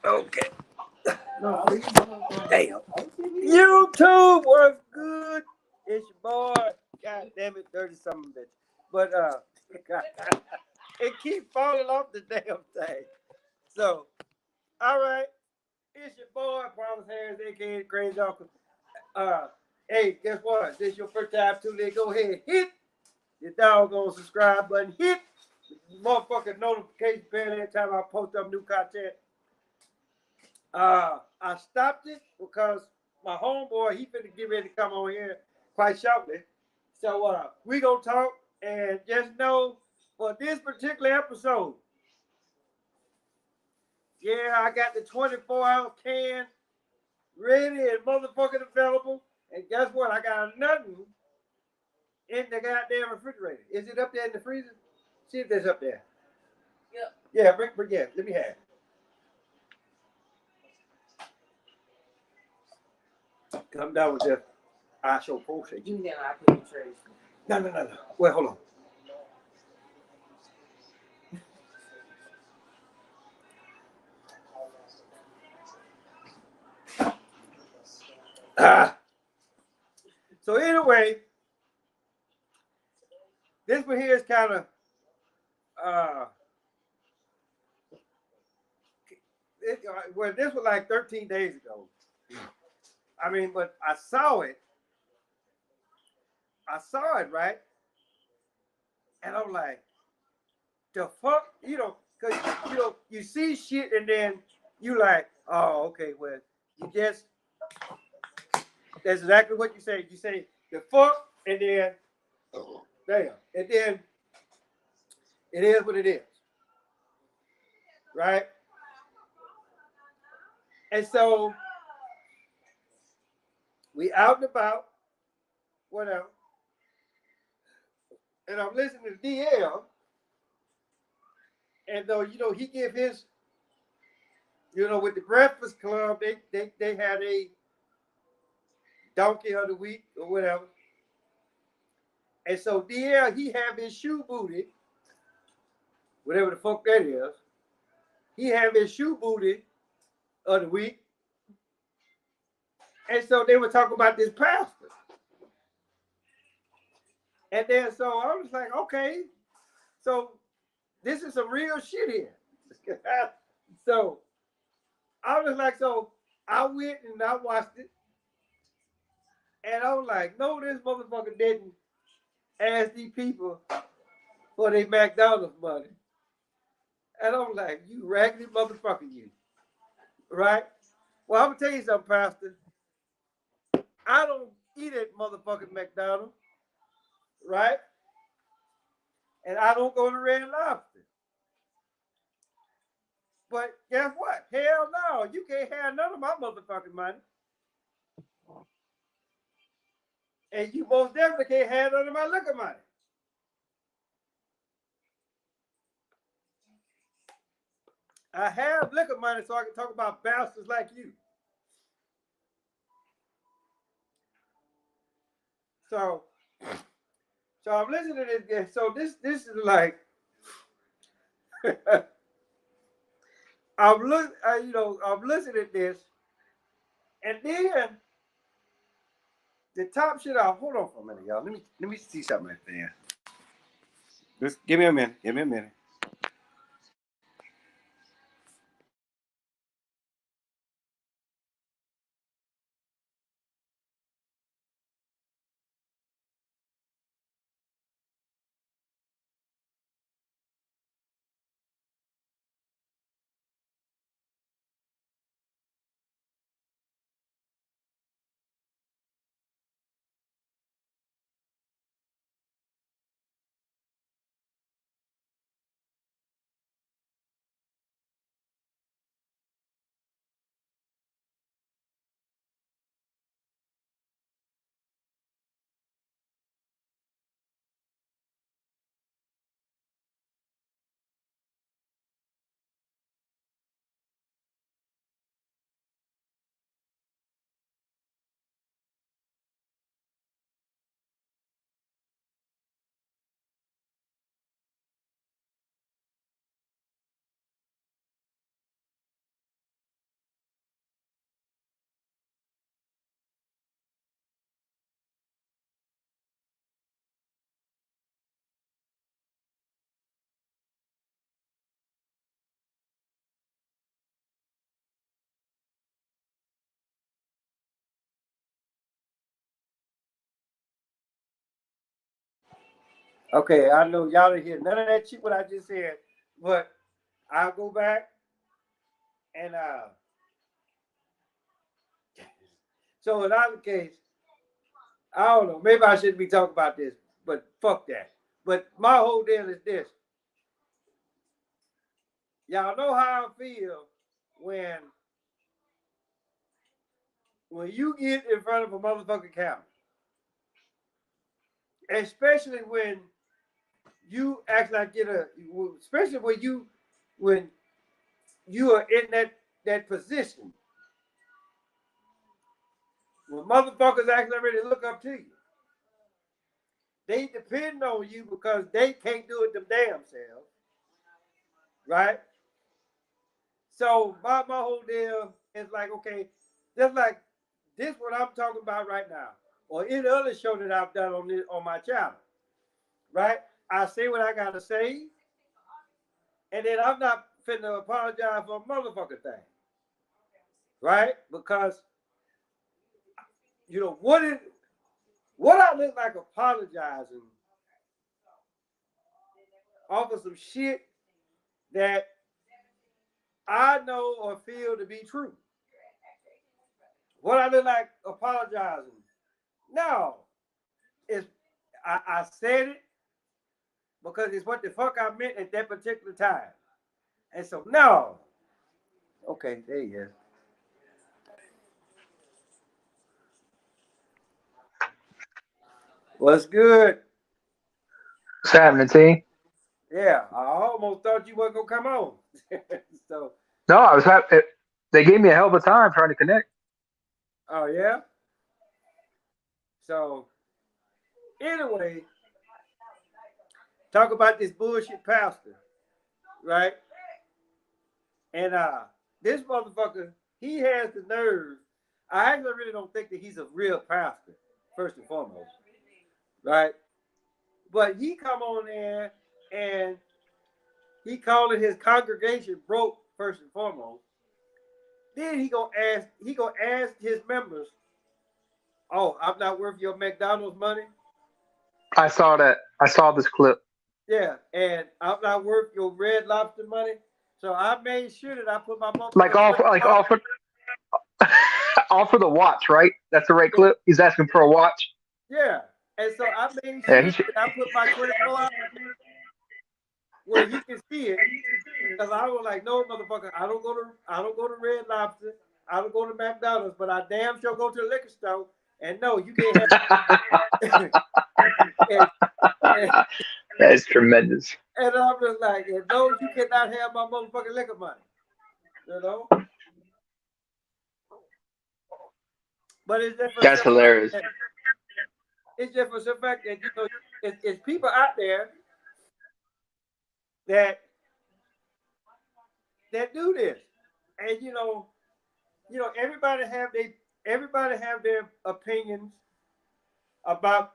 Okay. Damn. YouTube was good. It's your boy. God damn it, 30 something bitch. But it keeps falling off the damn thing. So, all right. It's your boy, Promise Harris, aka Crazy Uncle. Uh, hey, guess what? This is your first time tuning in. Go ahead, hit the doggone subscribe button. Hit the motherfucking notification bell every time I post up new content. I stopped it because my homeboy, he finna get ready to come on here quite shortly. So we gonna talk and just know for this particular episode, yeah, I got the 24-ounce can ready and motherfucking available. And guess what? I got nothing in the goddamn refrigerator. Is it up there in the freezer? See if there's up there. Yep. Yeah, bring yeah, let me have it. Come down with this. I show foresaken. You know I put in trays. No. Wait, hold on. So anyway, this one here is kind of uh, well, this was like 13 days ago. I mean, but I saw it. I saw it, right? And I'm like, the fuck, because you see shit and then you like, oh, okay, well, you just that's exactly what you say. You say the fuck and then damn, and then it is what it is, right? And so we out and about, whatever, and I'm listening to DL, and though he give his, with the Breakfast Club, they had a donkey of the week or whatever, and so DL he have his shoe booty, whatever the fuck that is, he have his shoe booty of the week, and so they were talking about this pastor, and then so I was like, okay, so this is some real shit here. So I was like, so I went and I watched it, and I was like, no, this motherfucker didn't ask these people for their McDonald's money. And I'm like, you raggedy motherfucker, you. Right? Well, I'm gonna tell you something, Pastor. I don't eat at motherfucking McDonald's, right? And I don't go to Red Lobster. But guess what? Hell no, you can't have none of my motherfucking money. And you most definitely can't have none of my liquor money. I have liquor money so I can talk about bastards like you. So, so I'm listening to this. So this is like, I'm listening to this, and then the top shit off. Hold on for a minute, y'all. Let me see something right there. Just give me a minute. Give me a minute. Okay, I know y'all didn't hear none of that shit what I just said, but I'll go back and so in either case, I don't know, maybe I shouldn't be talking about this, but fuck that. But my whole deal is this. Y'all know how I feel when when you get in front of a motherfucking camera. Especially when you act like especially when you are in that position. When motherfuckers actually ready to look up to you. They depend on you because they can't do it them damn selves. Right? So my whole deal is like, okay, just like this what I'm talking about right now. Or any other show that I've done on my channel. Right? I say what I gotta say, and then I'm not finna apologize for a motherfucking thing. Right? Because what I look like apologizing off of some shit that I know or feel to be true. What I look like apologizing. No. It's I said it because it's what the fuck I meant at that particular time. And so no. Okay, there you go. What's good? What's happening, T? Yeah, I almost thought you weren't gonna come on. So, No, I was happy. They gave me a hell of a time trying to connect. oh yeah. So anyway, talk about this bullshit pastor, right? And this motherfucker, he has the nerve. I actually really don't think that he's a real pastor, first and foremost, right? But he come on there and he calling his congregation broke, first and foremost. Then he gonna ask his members, "Oh, I'm not worth your McDonald's money." I saw that. I saw this clip. Yeah, and I'm not worth your Red Lobster money. So I made sure that I put my Like motherfucking all credit for like card. all for all for the watch, right? That's the right clip. He's asking for a watch. Yeah, and so I made Yeah, sure he should. that I put my credit card where he can see it. Because I was like, no, motherfucker, I don't go to Red Lobster, I don't go to McDonald's, but I damn sure go to the liquor store. And no, you can't have. and, and, That's tremendous. and I'm just like, and no, you cannot have my motherfucking liquor money. You know. But it's just for the That's simple fact hilarious. that it's people out there that do this, and everybody have their opinions about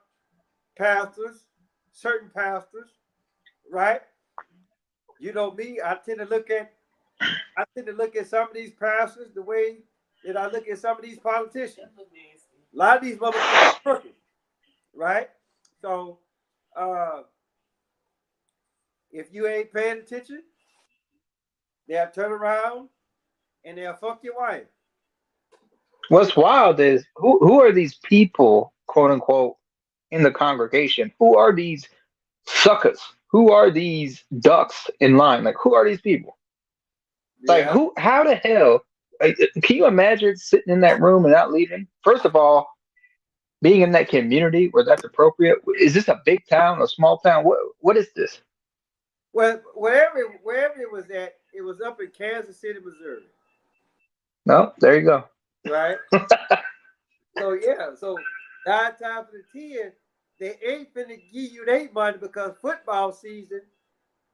pastors, certain pastors, right? You know me, I tend to look at some of these pastors the way that I look at some of these politicians. A lot of these motherfuckers are crooked, right? So uh, if you ain't paying attention, they'll turn around and they'll fuck your wife. What's wild is who are these people, quote unquote, in the congregation? Who are these suckers? Who are these ducks in line? Like who are these people? Like Yeah. who? How the hell? Like, can you imagine sitting in that room and not leaving? First of all, being in that community where that's appropriate. Is this a big town, a small town? What is this? Well, wherever it was at, it was up in Kansas City, Missouri, No, there you go. right? So yeah, so 9 times out of 10, they ain't finna give you their money because football season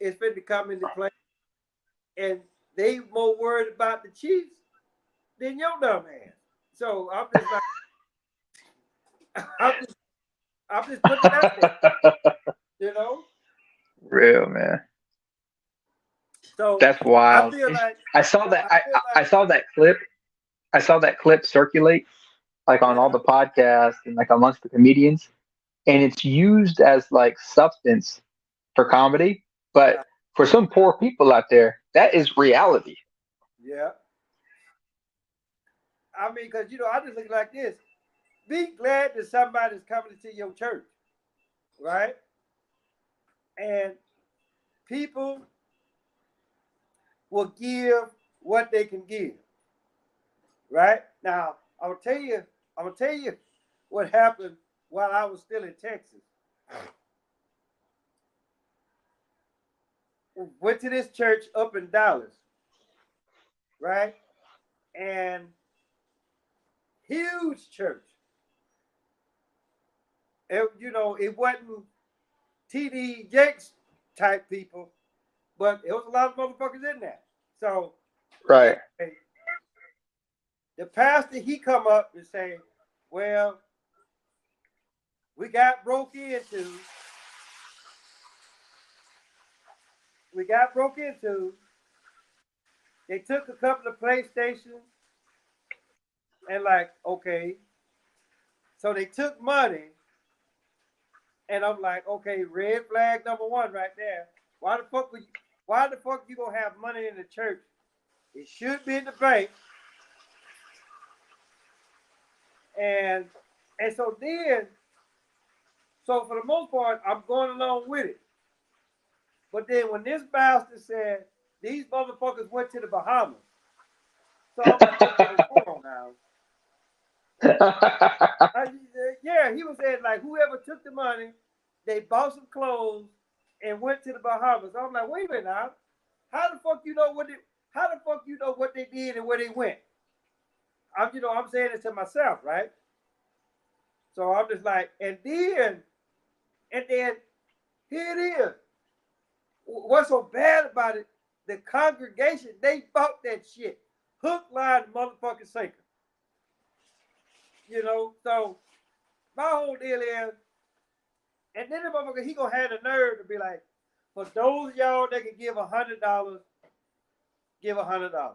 is finna come into play, and they more worried about the Chiefs than your dumb ass. So I'm just like, I'm just, I'm just putting it out there, you know. Real man. So That's wild. I saw that. I I feel I like, saw that clip. I saw that clip circulate like on all yeah, the podcasts and like amongst the comedians. and it's used as like substance for comedy. But Yeah. for some poor people out there, that is reality. Yeah. I mean, because, I just look like this. Be glad that somebody's coming to your church, right? And people will give what they can give, right? Now, I'm gonna tell you what happened while I was still in Texas. Went to this church up in Dallas, right? And huge church. It wasn't TD Jakes type people, but it was a lot of motherfuckers in there. So Right. anyway, the pastor he come up and say, "Well, we got broke into. We got broke into. They took a couple of PlayStations and like, okay, so they took money, and I'm like, okay, red flag number one right there. Why the fuck you gonna have money in the church? It should be in the bank." And so for the most part, I'm going along with it. But then when this bastard said these motherfuckers went to the Bahamas, so I'm like, okay, hold on now. I, yeah, he was saying like whoever took the money, they bought some clothes and went to the Bahamas. I'm like, wait a minute now. How the fuck you know what they, how the fuck you know what they did and where they went? I'm saying it to myself, right? So I'm just like, and then here it is. What's so bad about it? The congregation, they bought that shit. Hook, line, motherfucking sinker. So my whole deal is, and then the motherfucker, he gonna have the nerve to be like, for those of y'all that can give $100, give $100.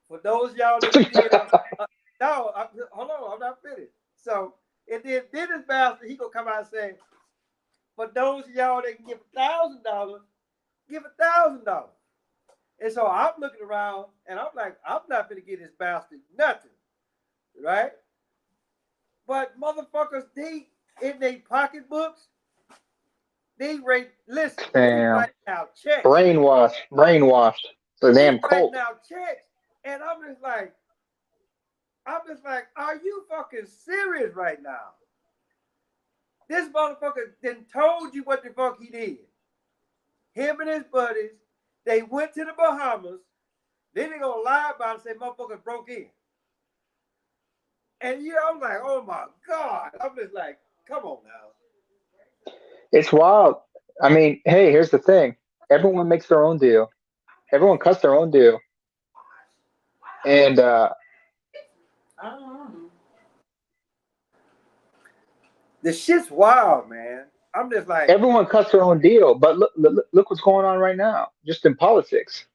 For those of y'all that can give, no, hold on, I'm not finished. So, and then this bastard, he gonna come out and say, for those of y'all that can give $1,000, give $1,000. And so I'm looking around and I'm like, I'm not gonna give this bastard nothing, right? But motherfuckers, they in their pocketbooks, they Damn. write out checks. Brainwashed. The They damn writing cult. out checks. And I'm just like, are you fucking serious right now? This motherfucker then told you what the fuck he did. Him and his buddies, they went to the Bahamas. Then they gonna lie about it and say motherfuckers broke in. And I'm like, oh my God. I'm just like, come on now. It's wild. I mean, hey, here's the thing. Everyone makes their own deal. Everyone cuts their own deal. And The shit's wild, man. I'm just like, everyone cuts their own deal. But look what's going on right now, just in politics.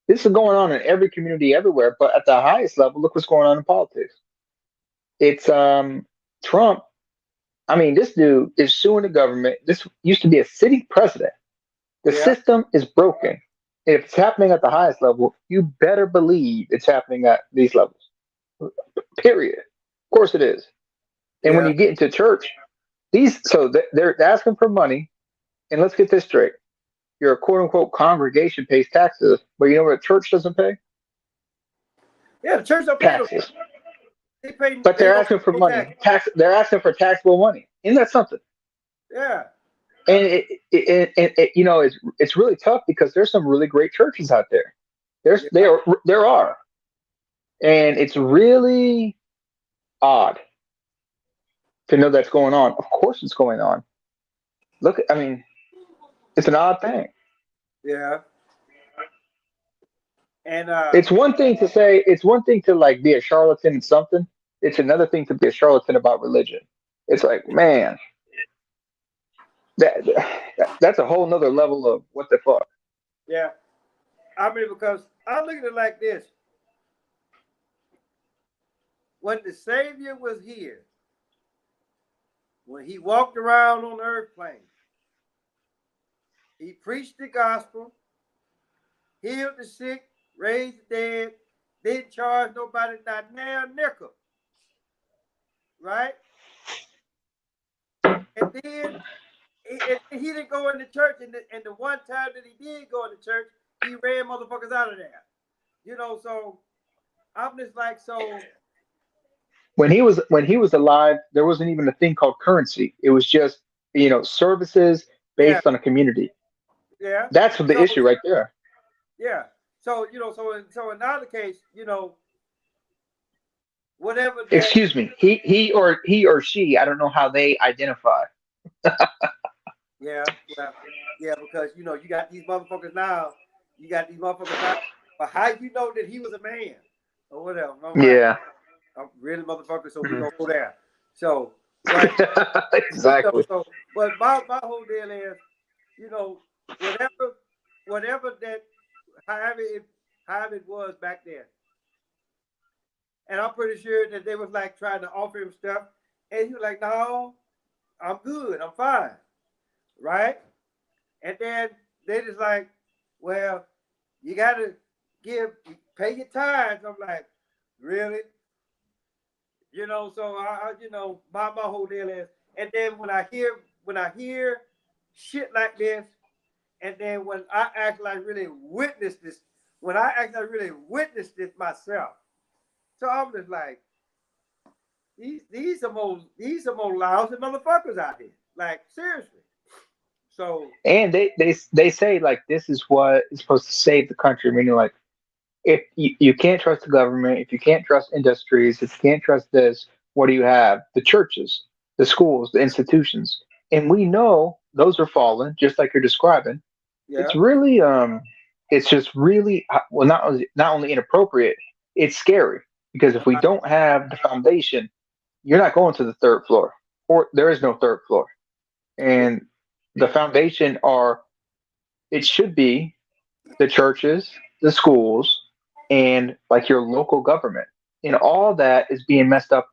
This is going on in every community everywhere. But at the highest level, look what's going on in politics. It's Trump. I mean, this dude is suing the government. This used to be a sitting president. The yeah, system is broken. If it's happening at the highest level, you better believe it's happening at these levels. Period. Of course it is. And when yeah, you get into church, they're asking for money. And let's get this straight: your quote unquote congregation pays taxes, but you know what a church doesn't pay? yeah. The church don't pay no. Taxes. But They they're don't pay asking for no money. tax. They're asking for taxable money. Isn't that something? Yeah, And it's really tough because there's some really great churches out there. yeah, There are, and it's really odd to know that's going on. Of course, it's going on. Look, I mean, it's an odd thing. yeah. And It's one thing to say, it's one thing to like be a charlatan in something. It's another thing to be a charlatan about religion. It's like, man, that's a whole nother level of what the fuck. yeah. I mean, because I look at it like this: when the Savior was here, when he walked around on the earth plane, he preached the gospel, healed the sick, raised the dead, didn't charge nobody not now nickel, right? And then he didn't go into church, and the one time that he did go into church, he ran motherfuckers out of there. You know, so I'm just like, so when he was alive, there wasn't even a thing called currency. It was just services yeah, based on a community. yeah. That's the So issue right there. yeah. So so in either case, whatever that Excuse me. He or she. I don't know how they identify. yeah, well, yeah, because you got these motherfuckers now. You got these motherfuckers now. But how you know that he was a man or whatever? I'm like, Yeah. I'm really motherfucker, so we Mhm. gonna go there. So, but Exactly. but my whole deal is, you know, whatever that however it was back then. And I'm pretty sure that they was like trying to offer him stuff. And he was like, no, I'm good, I'm fine. Right? And then they just like, well, you gotta pay your tithes. I'm like, really? So my whole deal is, and then when I hear shit like this, and then when I actually really witnessed this myself, so I'm just like, these are more lousy motherfuckers out here. Like seriously. So And they say like this is what is supposed to save the country. Meaning like if you can't trust the government, if you can't trust industries, if you can't trust this, what do you have? The churches, the schools, the institutions. And we know those are fallen, just like you're describing. It's yeah, really it's just really well not only inappropriate, it's scary because if we don't have the foundation, you're not going to the third floor, or there is no third floor. yeah, And the foundation are it should be the churches, the schools, and like your local government. And all that is being messed up.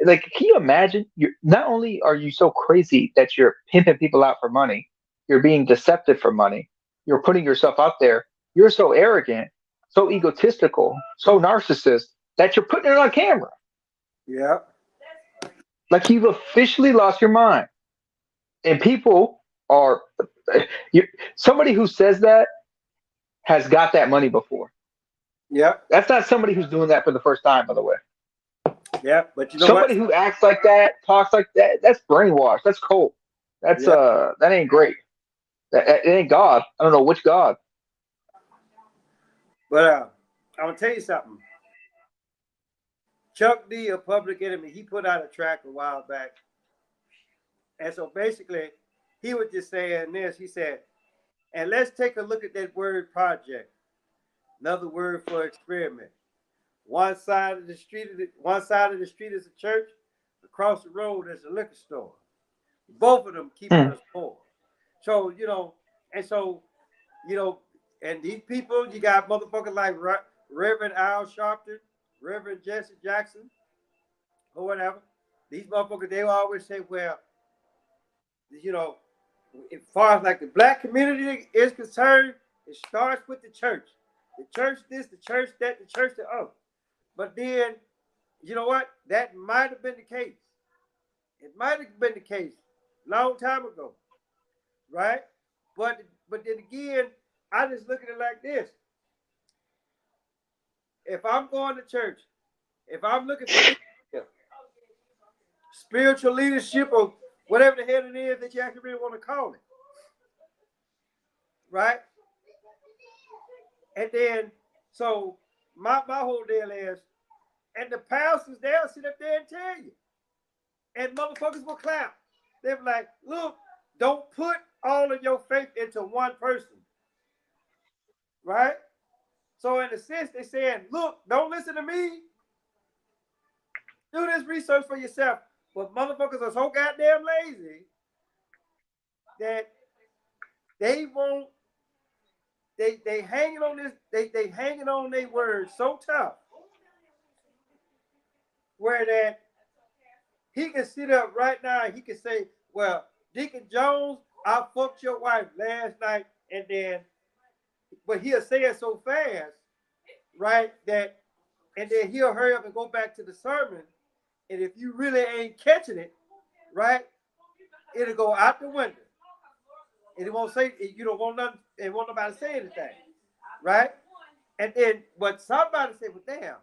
Like, can you imagine? Not only are you so crazy that you're pimping people out for money, you're being deceptive for money, you're putting yourself out there, you're so arrogant, so egotistical, so narcissist that you're putting it on camera. yeah, Like, you've officially lost your mind. And people are, you, somebody who says that has got that money before. yeah, That's not somebody who's doing that for the first time, by the way. yeah. But you know what? Somebody who acts like that, talks like that, that's brainwashed. That's cold. That's Yeah. that ain't great. It ain't God. I don't know which God. But I'm gonna tell you something. Chuck D, a Public Enemy, he put out a track a while back, and so basically, he was just saying this. He said, "And let's take a look at that word project. Another word for experiment. One side of the street is a church. Across the road is a liquor store. Both of them keeping Hmm. us poor. So and so you know, and these people, you got motherfuckers like Reverend Al Sharpton, Reverend Jesse Jackson, or whatever. These motherfuckers, they always say, well, you know, as far as like the black community is concerned, it starts with the church. The church this, the church that, the church the other. But then, you know what? That might have been the case. It might have been the case long time ago, right? But then again, I just look at it like this. If I'm going to church, if I'm looking for leadership, spiritual leadership, or whatever the hell it is that you actually really want to call it, right? And then, so my whole deal is, and the pastors, they'll sit up there and tell you, and motherfuckers will clap. They'll be like, look, don't put all of your faith into one person, right? So in a sense, they're saying, look, don't listen to me. Do this research for yourself. But motherfuckers are so goddamn lazy that they won't. They hanging on this. They hanging on their words so tough. Where that he can sit up right now and he can say, well, Deacon Jones, I fucked your wife last night, and then, but he'll say it so fast, right, that, and then he'll hurry up and go back to the sermon, and if you really ain't catching it, right, it'll go out the window, and it won't say, you don't want nothing, it won't nobody say anything, right, and then, but somebody say, well, damn,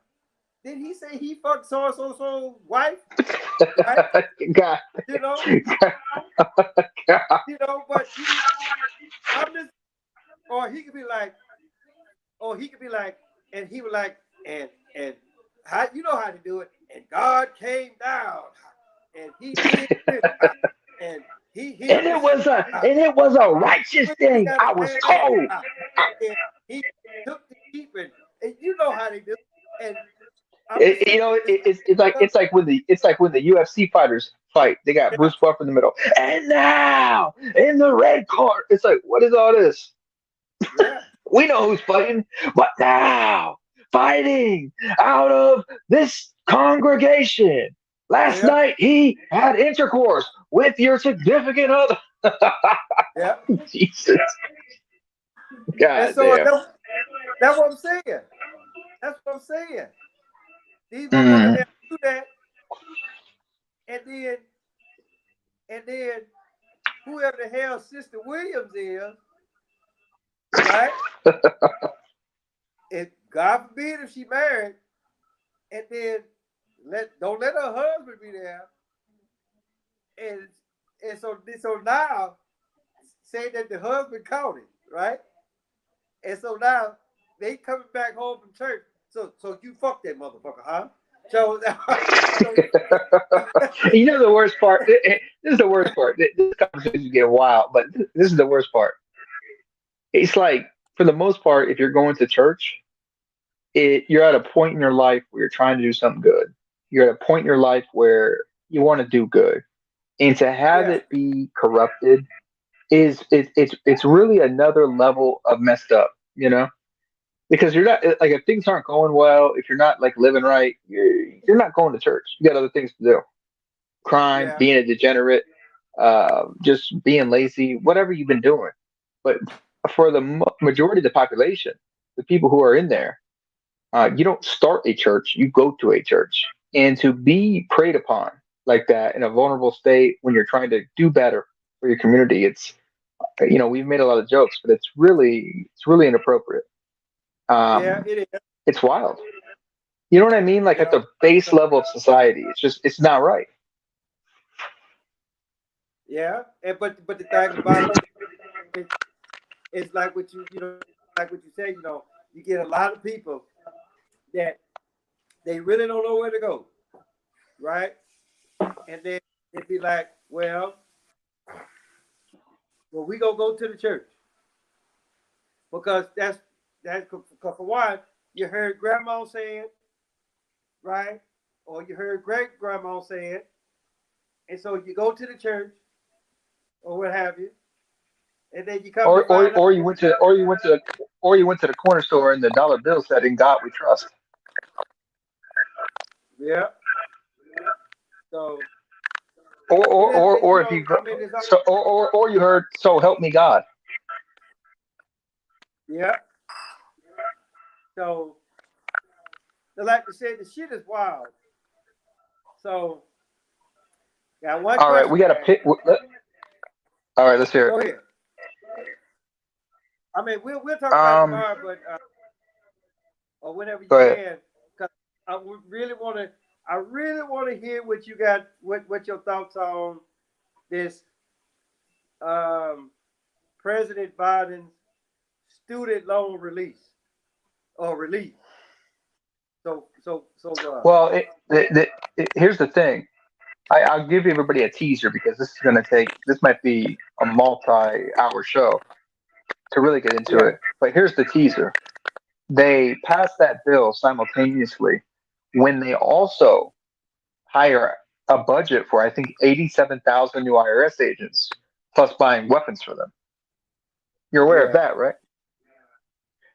did he say he fucked so wife, right? God, You know, God. but I'm just, or he could be like, and he was like, and how you know how to do it, and God came down, and he did this, and he healed And the it sick, was a and it was a righteous when he thing. got a I was bad ass, told. and he took the sheep, and you know how they do it, and I'm just saying, It's like when the UFC fighters fight. They got yeah, Bruce Buffer in the middle, and now in the red corner, it's like, what is all this? yeah, We know who's fighting, but now fighting out of this congregation. Last yeah, night he had intercourse with your significant other. yeah, Jesus, and God so damn. that's what I'm saying. That's what I'm saying. These motherfuckers Mm. they do that, and then and then whoever the hell Sister Williams is, right? And God forbid if she married, and then don't let her husband be there, and so now say that the husband caught it, right? And so now they coming back home from church. So you fuck that motherfucker, huh? So, so You know the worst part. This is the worst part. This conversation is getting wild, but this is the worst part. It's like, for the most part, if you're going to church, you're at a point in your life where you're trying to do something good. You're at a point in your life where you want to do good, and to have yeah, it be corrupted it's really another level of messed up. You know, because you're not like, if things aren't going well, if you're not like living right, you're not going to church. You got other things to do. Crime, yeah, being a degenerate, just being lazy, whatever you've been doing. But for the majority of the population, the people who are in there, you don't start a church, you go to a church. And to be preyed upon like that in a vulnerable state when you're trying to do better for your community, we've made a lot of jokes, but it's really inappropriate. yeah. Um, It is. it's wild. You know what I mean? Like You at know. the base So, level of society, it's not right. yeah, and but the thing about it is, it's like what like what you say. You get a lot of people that they really don't know where to go, right? And then it'd be like, well, we gonna go to the church because that's because for one, you heard grandma say it, right? Or you heard great grandma say it, and so you go to the church or what have you, and then you come to Or or find out. or you went to the corner store and the dollar bill said, "In God we trust." Yeah. So Or it or is, or, or if I mean, it's so or you heard, "So help me God." yeah. So like I said, the shit is wild. So got one All right, question we to got to ask. pick. All right, let's hear it. Go ahead. I mean, we'll talk about it Um, tomorrow, but or whenever you Go ahead. can, because I would really want to. I really want to hear what you got. What your thoughts on this um, President Biden's student loan release or relief. So. Well, here's the thing. I'll give everybody a teaser because this might be a multi-hour show to really get into Yeah. it. But here's the teaser. They passed that bill simultaneously when they also hire a budget for, I think, 87,000 new IRS agents, plus buying weapons for them. You're aware of Yeah. that, right?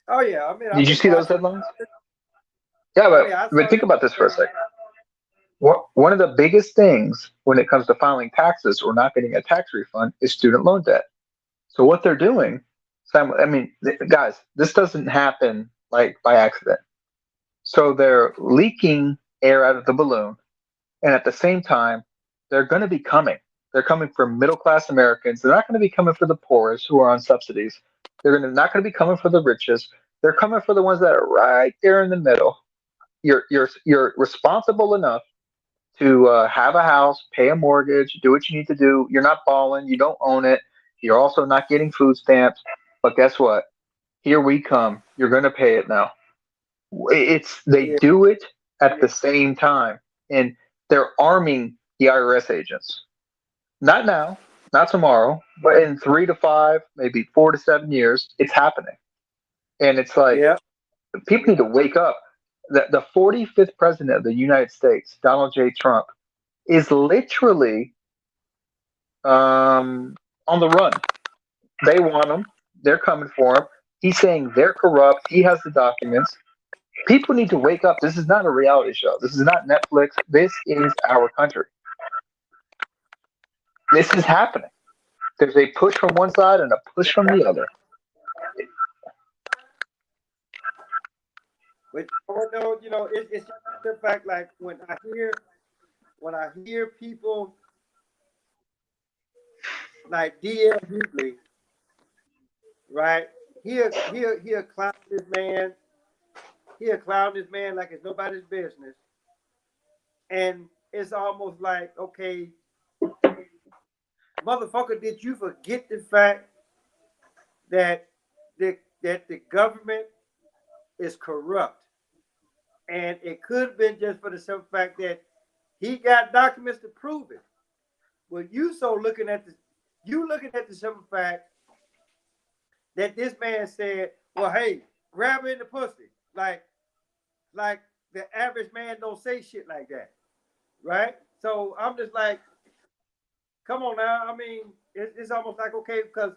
Oh yeah. I mean, I've Did you been see those watching. headlines? Yeah, I but, mean, I but saw think that. about this for a second. one of the biggest things when it comes to filing taxes or not getting a tax refund is student loan debt. So what they're doing, I mean, guys, this doesn't happen like by accident. So they're leaking air out of the balloon, and at the same time, they're going to be coming. They're coming for middle class Americans. They're not going to be coming for the poorest who are on subsidies. Not going to be coming for the richest. They're coming for the ones that are right there in the middle. You're responsible enough to have a house, pay a mortgage, do what you need to do. You're not balling. You don't own it. You're also not getting food stamps. But guess what? Here we come. You're going to pay it now. It's they Yeah, do it at the same time, and they're arming the IRS agents. Not now, not tomorrow, but in 3 to 5, maybe 4 to 7 years, it's happening. And it's like yeah, people need to wake up. The 45th president of the United States, Donald J. Trump, is literally on the run. They want him. They're coming for him. He's saying they're corrupt. He has the documents. People need to wake up. This is not a reality show. This is not Netflix. This is our country. This is happening. There's a push from one side and a push from the other. but it's just the fact like when I hear people like DL Hughley, right? He'll clown this man. He'll clown this man like it's nobody's business, and it's almost like, okay, motherfucker, did you forget the fact that the government is corrupt, and it could have been just for the simple fact that he got documents to prove it. Well, you looking at the simple fact that this man said, "Well, hey, grab her in the pussy," like the average man don't say shit like that, right? So I'm just like, come on now. I mean, it's almost like, okay, because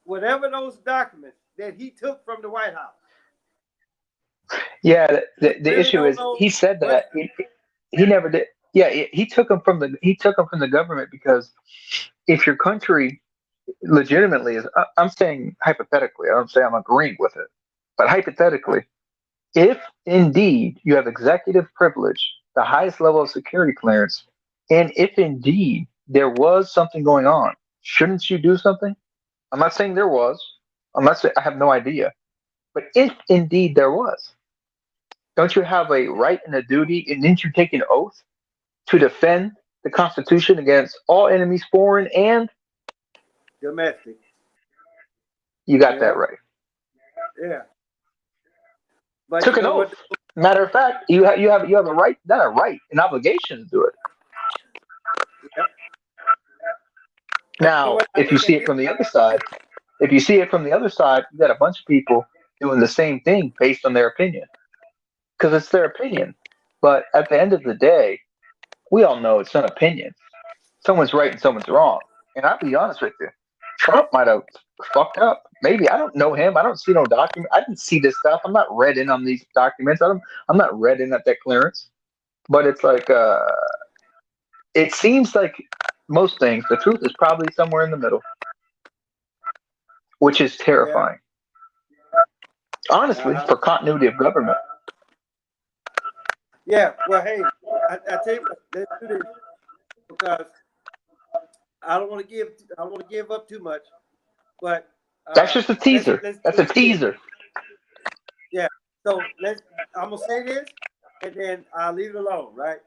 whatever those documents that he took from the White House, Yeah, we the really issue don't is know he said what. that he never did. Yeah, he took them from the government because if your country legitimately is, I'm saying hypothetically, I don't say I'm agreeing with it, but hypothetically, if indeed you have executive privilege, the highest level of security clearance, and if indeed there was something going on, shouldn't you do something? I'm not saying there was. I'm not saying I have no idea, but if indeed there was, don't you have a right and a duty, and didn't you take an oath to defend the Constitution against all enemies, foreign and Domestic. you got that Yeah, right? yeah. But Took you an know what? oath. Matter of fact, you have a right, not a right, an obligation to do it. Yeah. But you know Now, what? I if you look see at it this. from the other side, if you see it from the other side, you got a bunch of people doing the same thing based on their opinion because it's their opinion. But at the end of the day, we all know it's an opinion. Someone's right and someone's wrong. And I'll be honest with you, Trump might have fucked up. Maybe I don't know him. I don't see no document. I didn't see this stuff. I'm not read in on these documents. I'm not read in at that clearance. But it's like it seems like most things, the truth is probably somewhere in the middle, which is Yeah. terrifying. Honestly, Uh-huh. for continuity of government. Yeah. Well, hey, I tell you what, let's do this because I don't want to give up too much, but That's just a teaser. let's That's a do this. teaser. Yeah. So I'm gonna say this, and then I'll leave it alone. Right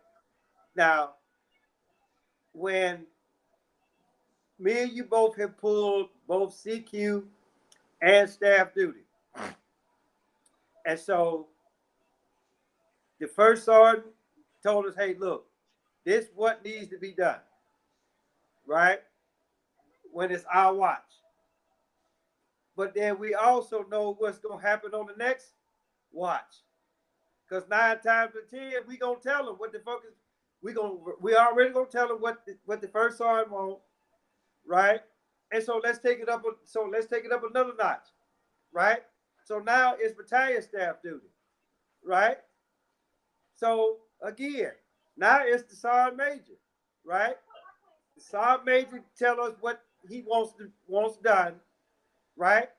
now, when me and you both have pulled both CQ and staff duty, and so the first sergeant told us, "Hey, look, this what needs to be done." Right when it's our watch. But then we also know what's gonna happen on the next watch. Cause 9 times out of 10, we gonna tell them what the fuck is we already gonna tell them what the first sergeant want, right? And so let's take it up. So let's take it up another notch, right? So now it's battalion staff duty, right? So again, Now it's the sergeant major, right? The sergeant major tell us what he wants done, right?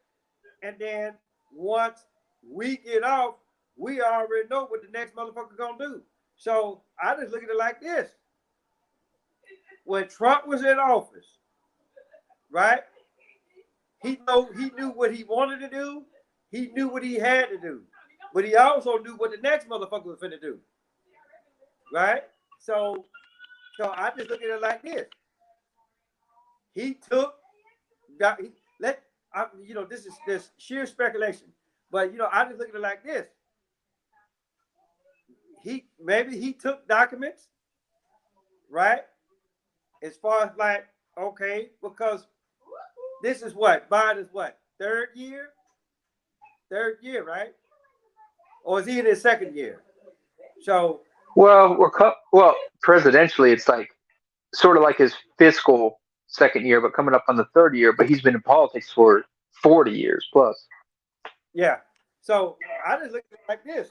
And then once we get off, we already know what the next motherfucker gonna do. So I just look at it like this: when Trump was in office, right? He knew what he wanted to do. He knew what he had to do, but he also knew what the next motherfucker was finna do, right? So, so I just look at it like this: he took, got he, let this is this sheer speculation, but I just look at it like this: he took documents, right? As far as like, okay, because this is what Biden's what third year, right? Or is he in his second year? So Well, well, presidentially, it's like sort of like his fiscal second year, but coming up on the third year. But he's been in politics for 40 years plus. yeah, so I just look at it like this.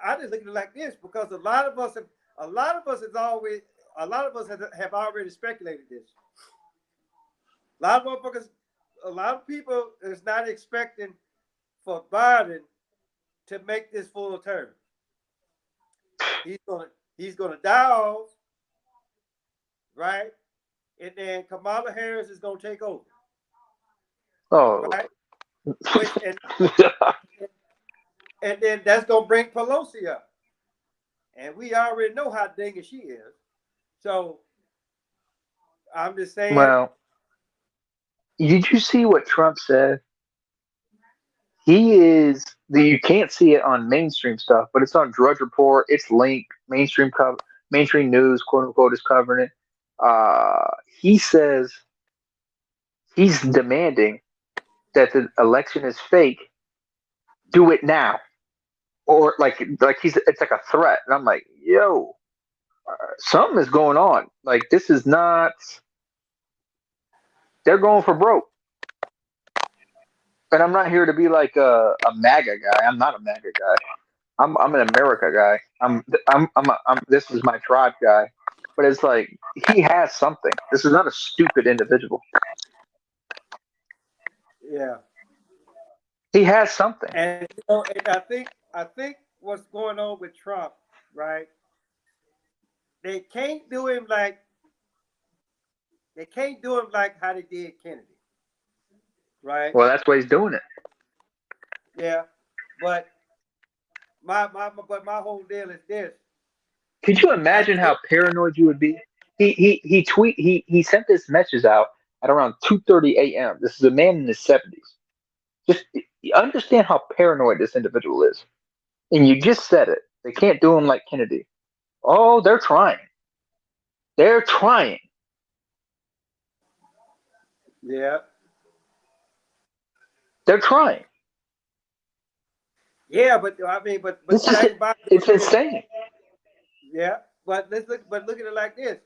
I just look at it like this because a lot of us has always, a lot of us have already speculated this. A lot of motherfuckers, a lot of people is not expecting for Biden to make this full term. He's gonna he's gonna die off, right? And then Kamala Harris is gonna take over, Oh, right? Which and then that's gonna bring Pelosi up, and we already know how dingy she is. So I'm just saying, well, did you see what Trump said? He is you can't see it on mainstream stuff, but it's on Drudge Report. It's linked. Mainstream news, quote unquote, is covering it. He says he's demanding that the election is fake. Do it now, or like he's it's like a threat, and I'm like, yo, something is going on. Like this is not. They're going for broke. And I'm not here to be like a MAGA guy. I'm not a MAGA guy. I'm an America guy. I'm this is my tribe guy. But it's like he has something. This is not a stupid individual. yeah. He has something. And I think what's going on with Trump, right? They can't do him like they can't do him like how they did Kennedy, right? Well, that's why he's doing it. Yeah, but my whole deal is this. Could you I imagine think how paranoid you would be? He sent this message out at around 2:30 a.m. This is a man in his 70s. Just you understand how paranoid this individual is. And you just said it. They can't do him like Kennedy. Oh, they're trying. They're trying. yeah, They're trying. yeah, but I mean, but This the is thing about it it's is this, insane. yeah. But look at it like this.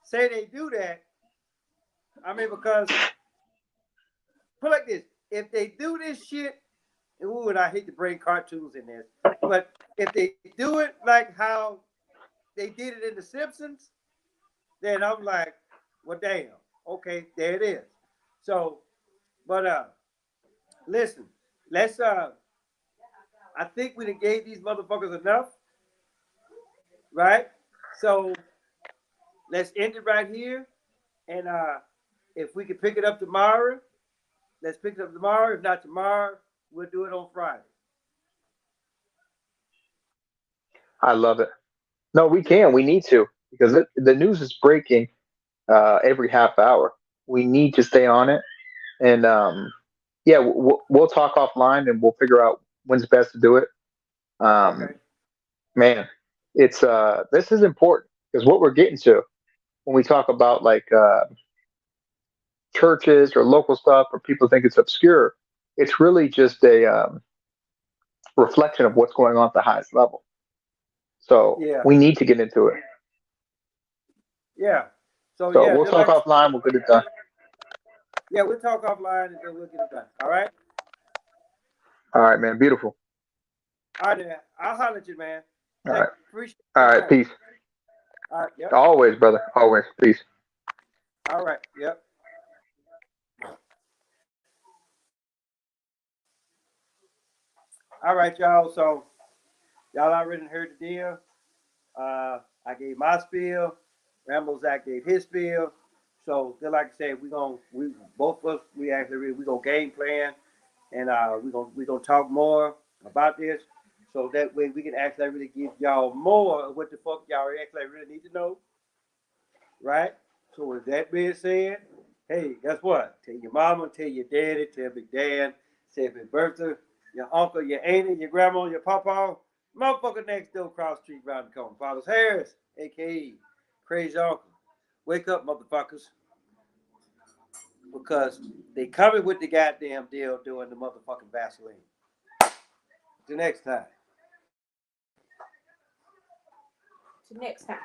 Say they do that. I mean, because put it like this: if they do this shit, ooh, and I hate to bring cartoons in this, but if they do it like how they did it in The Simpsons, then I'm like, well, damn, okay, there it is. So, but listen, let's I think we done gave these motherfuckers enough, right? So let's end it right here, and if we can pick it up tomorrow, let's pick it up tomorrow. If not tomorrow, we'll do it on Friday. I love it. No, we can. We need to because the news is breaking every half hour. We need to stay on it, and yeah, we'll talk offline and we'll figure out when's best to do it. Um, Okay. man, it's this is important because what we're getting to when we talk about like churches or local stuff or people think it's obscure, it's really just a reflection of what's going on at the highest level. So Yeah. we need to get into it. Yeah. So So yeah, we'll just talk like offline. We'll get it done. yeah, we'll talk offline and then we'll get it done. All right. All right, man. Beautiful. All right, then. I'll holler at you, man. All right. Appreciate All your right. time. Peace. All right, yep. Always, brother. Always. Peace. All right, yep. All right, y'all. So y'all already heard the deal. I gave my spiel. Rambo Zach gave his spiel. So just like I said, we both of us we gonna game plan and we gonna talk more about this. So that way we can actually really give y'all more of what the fuck y'all actually really need to know, right? So with that being said, hey, guess what? Tell your mama, tell your daddy, tell Big Dan, say happy birthday, your uncle, your auntie, your grandma, your papa, motherfucker next door across the street round the corner. Father's Harris, aka Crazy Uncle. Wake up, motherfuckers. Because they coming with the goddamn deal doing the motherfucking Vaseline. Till next time. To next time.